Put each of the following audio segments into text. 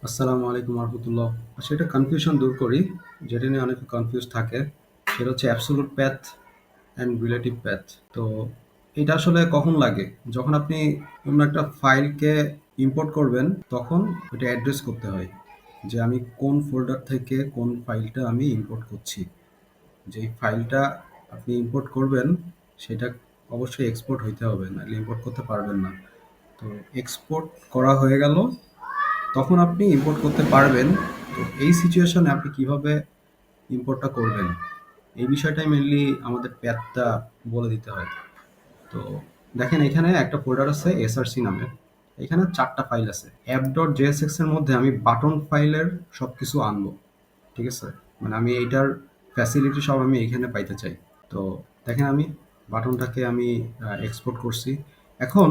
আসসালামু আলাইকুম রহমতুল্লাহ। সেটা কনফিউশন দূর করি, যেটা নিয়ে অনেকে কনফিউজ থাকে। সেটা হচ্ছে absolute path and relative path. তো এটা আসলে কখন লাগে? যখন আপনি অন্য একটা ফাইলকে ইম্পোর্ট করবেন, তখন ওটা অ্যাড্রেস করতে হয় যে আমি কোন ফোল্ডার থেকে কোন ফাইলটা আমি ইম্পোর্ট করছি। যেই ফাইলটা আপনি ইম্পোর্ট করবেন সেটা অবশ্যই এক্সপোর্ট হইতে হবে, নাহলে ইম্পোর্ট করতে পারবেন না। তো এক্সপোর্ট করা হয়ে গেল, তখন আপনি ইম্পোর্ট করতে পারবেন। তো এই সিচুয়েশনে আপনি কিভাবে ইম্পোর্টটা করবেন, এই বিষয়টাই মেনলি আমাদের প্যাথটা বলে দিতে হয়। তো দেখেন, এখানে একটা ফোল্ডার আছে এসআরসি নামে। এখানে 4টা ফাইল আছে। app.jsx এর মধ্যে আমি বাটন ফাইলের সবকিছু আনবো। ঠিক আছে? মানে আমি এইটার ফ্যাসিলিটি সব আমি এখানে পাইতে চাই। তো দেখেন, আমি বাটনটাকে আমি এক্সপোর্ট করছি। এখন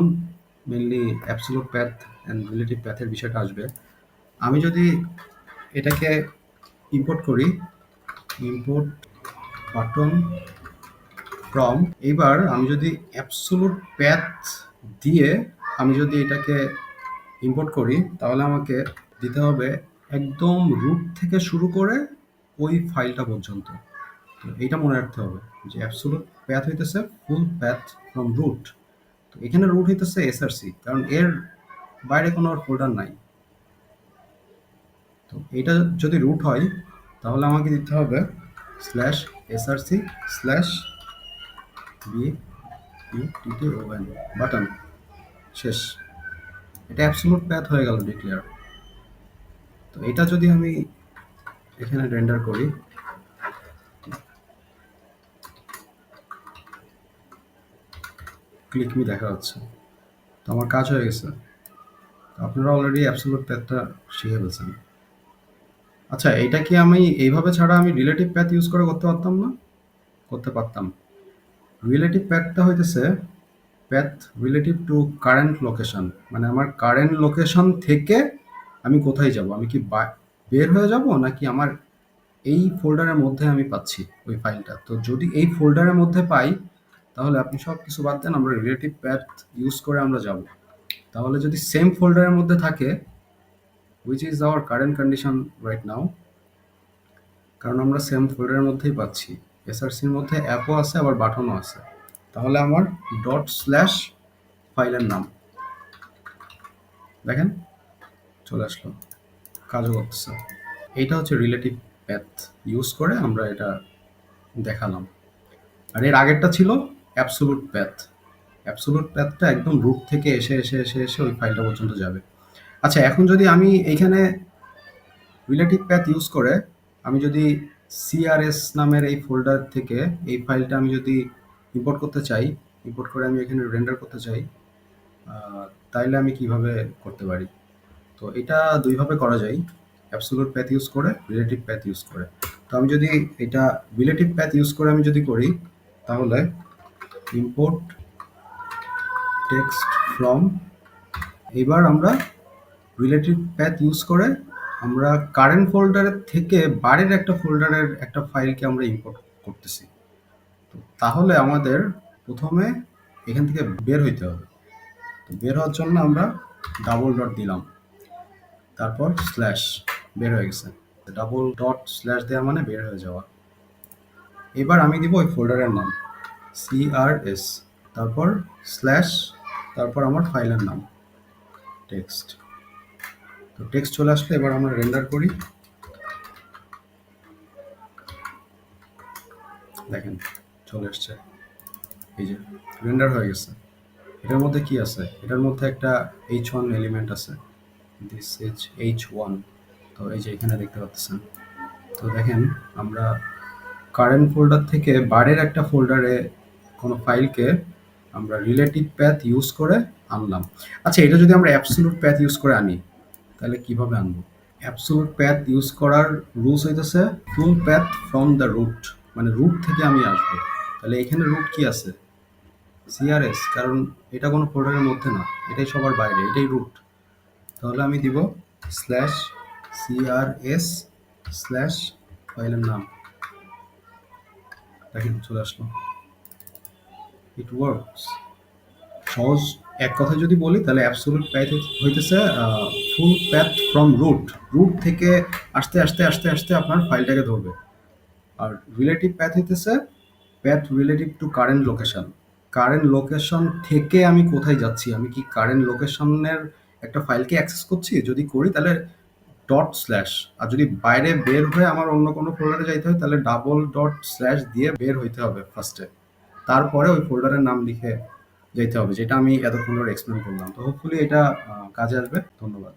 mainly absolute path and relative প্যাথের বিষয়টা আসবে। আমি যদি এটাকে ইম্পোর্ট করি, ইম্পোর্ট বাটন ফ্রম, এবার আমি যদি অ্যাবসোলুট প্যাথ দিয়ে আমি যদি এটাকে ইম্পোর্ট করি, তাহলে আমাকে দিতে হবে একদম রুট থেকে শুরু করে ওই ফাইলটা পর্যন্ত। তো এইটা মনে রাখতে হবে যে অ্যাবসোলুট প্যাথ হইতেছে ফুল প্যাথ ফ্রম রুট। তো এখানে রুট হইতেছে এসআরসি, কারণ এর বাইরে কোনো ফোল্ডার নাই। তো এটা যদি রুট হয়, তাহলে আমাকে দিতে হবে slash SRC slash B U T T O N button. শেষ। এটা অ্যাবসোলুট প্যাথ হয়ে গেল ডিক্লেয়ার। তো এটা যদি আমি এখানে রেন্ডার করি, ক্লিক মি দেখা যাচ্ছে। তো আমার কাজ হয়ে গেছে। তো আপনারা অলরেডি অ্যাবসোলুট প্যাথটা শিখে ফেলছেন। আচ্ছা, এটা কি আমি এইভাবে ছাড়া আমি রিলেটিভ প্যাথ ইউজ করে করতে পারতাম না? করতে পারতাম। রিলেটিভ প্যাথটা হইতেছে path relative to current location. মানে আমার কারেন্ট লোকেশন থেকে আমি কোথায় যাব, আমি কি বের হয়ে যাব, নাকি আমার এই ফোল্ডারের মধ্যে আমি পাচ্ছি ওই ফাইলটা। তো যদি এই ফোল্ডারের মধ্যে পাই, তাহলে আপনি সব কিছু বাদ দেন, আমরা রিলেটিভ প্যাথ ইউজ করে আমরা যাব। তাহলে যদি সেম ফোল্ডারের মধ্যে থাকে, which is our current condition right now, কারণ আমরা সেম ফোল্ডারের মধ্যেই পাচ্ছি। এসআরসির মধ্যে অ্যাপও আছে, আবার বাটনও আছে। তাহলে আমার ডট স্ল্যাশ ফাইলের নাম, দেখেন চলে আসলো, কাজও করতেছে। এইটা হচ্ছে রিলেটিভ প্যাথ ইউজ করে আমরা এটা দেখালাম। আর এর আগেরটা ছিল অ্যাবসোলুট প্যাথ। অ্যাবসোলুট প্যাথটা একদম রুট থেকে এসে এসে এসে এসে ওই ফাইলটা পর্যন্ত যাবে। আচ্ছা, এখন যদি আমি এইখানে রিলেটিভ প্যাথ ইউজ করে আমি যদি সিআরএস নামের এই ফোল্ডার থেকে এই ফাইলটা আমি যদি ইম্পোর্ট করতে চাই, ইম্পোর্ট করে আমি এখানে রেন্ডার করতে চাই, তাইলে আমি কিভাবে করতে পারি? তো এটা দুইভাবে করা যায়, অ্যাবসোলুট প্যাথ ইউজ করে, রিলেটিভ প্যাথ ইউজ করে। তো আমি যদি এটা রিলেটিভ প্যাথ ইউজ করে আমি যদি করি, তাহলে ইম্পোর্ট টেক্সট ফ্রম, এবার আমরা রিলেটিভ প্যাথ ইউজ করে আমরা কারেন্ট ফোল্ডারের থেকে বাইরের একটা ফোল্ডারের একটা ফাইলকে আমরা ইম্পোর্ট করতেছি। তো তাহলে আমাদের প্রথমে এখান থেকে বের হইতে হবে। তো বের হওয়ার জন্য আমরা ডাবল ডট দিলাম, তারপর স্ল্যাশ, বের হয়ে গেছে। ডাবল ডট স্ল্যাশ দেওয়া মানে বের হয়ে যাওয়া। এবার আমি দিব ওই ফোল্ডারের নাম সিআরএস, তারপর স্ল্যাশ, তারপর আমার ফাইলের নাম টেক্সট। তো টেক্সট চলে আসলে এবার আমরা রেন্ডার করি। দেখেন চলে আসছে, এই যে রেন্ডার হয়ে গেছে। এটার মধ্যে কি আছে? এটার মধ্যে একটা H1 এলিমেন্ট আছে, দিস ইজ H1। তো এই যে এখানে দেখতে পাচ্ছেন। তো দেখেন, আমরা কারেন্ট ফোল্ডার থেকে বাইরের একটা ফোল্ডারে কোনো ফাইলকে আমরা রিলেটিভ প্যাথ ইউজ করে আনলাম। আচ্ছা, এটা যদি আমরা অ্যাবসোলুট প্যাথ ইউজ করে আনি, তাহলে কিভাবে আনবো? অ্যাবসোলুট প্যাথ ইউজ করার রুলস হইতেছে ফুল প্যাথ ফ্রম দ্য রুট, মানে রুট থেকে আমি আসবো। তাহলে এখানে রুট কি আছে? সিআরএস, কারণ এটা কোনো ফোল্ডারের মধ্যে না, এটাই সবার বাইরে, এটাই রুট। তাহলে আমি দিব স্ল্যাশ সিআরএস স্ল্যাশ ফাইলের নাম। দেখেন চলে আসলো, ইট ওয়ার্কস। সহজ এক কথায় যদি বলি, তাহলে অ্যাবসোলুট প্যাথ হইতেছে ফুল প্যাথ ফ্রম রুট, রুট থেকে আস্তে আস্তে আস্তে আস্তে আপনার ফাইলটাকে ধরবে। আর রিলেটিভ প্যাথ হইতেছে path relative to current location. Current location থেকে আমি কোথায় যাচ্ছি, আমি কি কারেন্ট লোকেশনের একটা ফাইলকে অ্যাক্সেস করছি, যদি করি তাহলে ডট স্ল্যাশ, আর যদি বাইরে বের হয়ে আমার অন্য কোনো ফোল্ডারে যাইতে হয় তাহলে ডাবল ডট স্ল্যাশ দিয়ে বের হইতে হবে ফার্স্টে, তারপরে ওই ফোল্ডারের নাম লিখে যেতে হবে, যেটা আমি এতক্ষণ ধরে এক্সপ্লেন করলাম। তো হোপফুলি এটা কাজে আসবে। ধন্যবাদ।